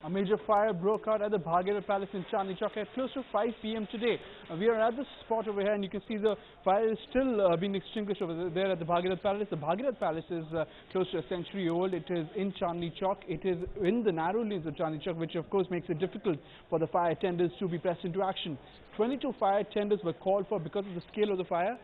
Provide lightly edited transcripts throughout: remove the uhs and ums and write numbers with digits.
A major fire broke out at the Bhagirathi Palace in Chandni Chowk at close to 5 p.m. today. We are at the spot over here and you can see the fire is still being extinguished over there at the Bhagirathi Palace. The Bhagirathi Palace is close to a century old. It is in Chandni Chowk. It is in the narrow lanes of Chandni Chowk, which of course makes it difficult for the fire tenders to be pressed into action. 22 fire tenders were called for because of the scale of the fire.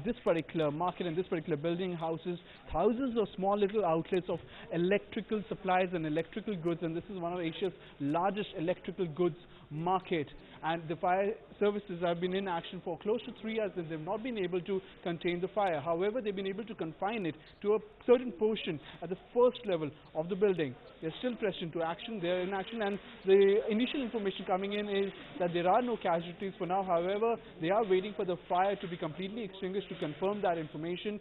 This particular market and this particular building houses thousands of small little outlets of electrical supplies and electrical goods, and this is one of Asia's largest electrical goods market. And the fire services have been in action for close to 3 years and they've not been able to contain the fire. However, they've been able to confine it to a certain portion at the first level of the building. They're still pressed into action, they're in action, and the initial information coming in is that there are no casualties for now. However, they are waiting for the fire to be completely extinguished to confirm that information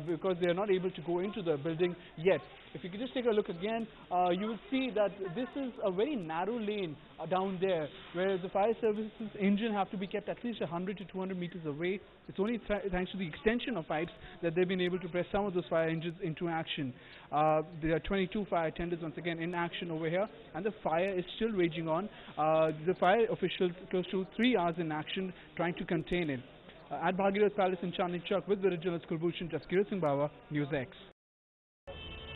because they are not able to go into the building yet. If you could just take a look again, you will see that this is a very narrow lane down there where the fire services engine have to be kept at least 100 to 200 meters away. It's only thanks to the extension of pipes that they've been able to press some of those fire engines into action. There are 22 fire tenders once again in action over here, and the fire is still raging on. The fire officials close to 3 hours in action trying to contain it. At Bhagirathi Palace in Chandni Chowk with the original Kulbhushan Bhagirathi News X.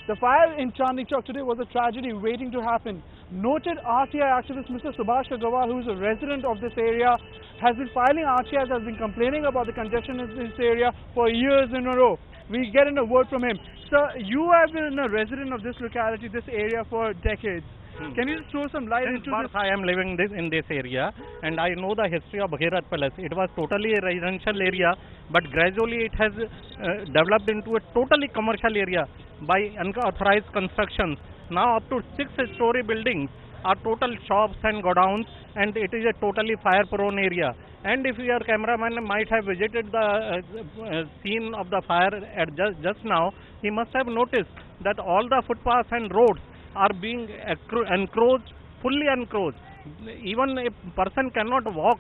The fire in Chandni Chowk today was a tragedy waiting to happen. Noted RTI activist Mr. Subhash Agarwal, who is a resident of this area, has been filing RTIs, has been complaining about the congestion in this area for years in a row. We get in a word from him. Sir, you have been a resident of this locality, this area for decades. Can you throw some light into this? I am living in this area and I know the history of Bhagirathi Palace. It was totally a residential area, but gradually it has developed into a totally commercial area by unauthorized constructions. Now up to 6-story buildings are total shops and godowns, and it is a totally fire prone area. And if your cameraman might have visited the scene of the fire at just now, he must have noticed that all the footpaths and roads are being encroached, fully encroached. Even a person cannot walk.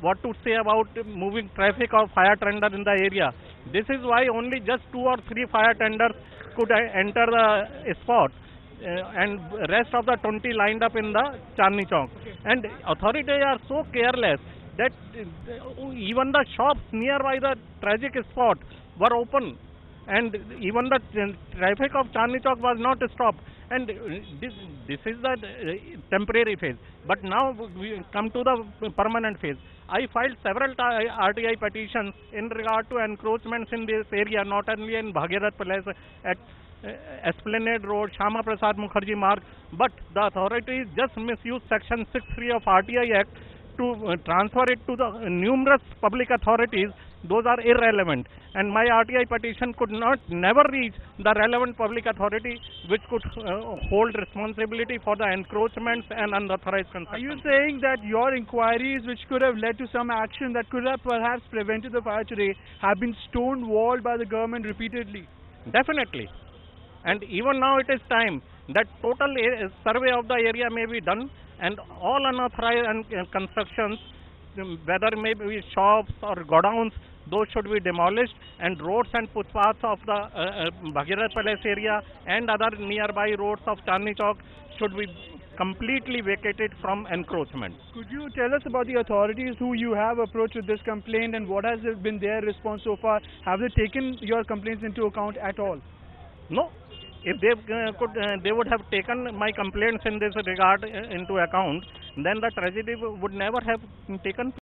What to say about moving traffic or fire tender in the area? This is why only just 2 or 3 fire tenders could enter the spot, and rest of the 20 lined up in the Chandni Chowk. Okay. And authorities are so careless that even the shops nearby the tragic spot were open, and even the traffic of Chandni Chowk was not stopped. And this is the temporary phase. But now we come to the permanent phase. I filed several RTI petitions in regard to encroachments in this area, not only in Bhagirathi Palace, at Esplanade Road, Shama Prasad Mukherjee Marg, but the authorities just misused Section 6(3) of RTI Act to transfer it to the numerous public authorities. Those are irrelevant, and my RTI petition could never reach the relevant public authority which could hold responsibility for the encroachments and unauthorized construction. Are you saying that your inquiries, which could have led to some action that could have perhaps prevented the fire today, have been stonewalled by the government repeatedly? Definitely. And even now it is time that total survey of the area may be done, and all unauthorized constructions, whether it may be shops or godowns, those should be demolished, and roads and footpaths of the Bhagirathi Palace area and other nearby roads of Chandni Chowk should be completely vacated from encroachment. Could you tell us about the authorities who you have approached with this complaint, and what has been their response so far? Have they taken your complaints into account at all? No. If they they would have taken my complaints in this regard into account, then the tragedy would never have taken place.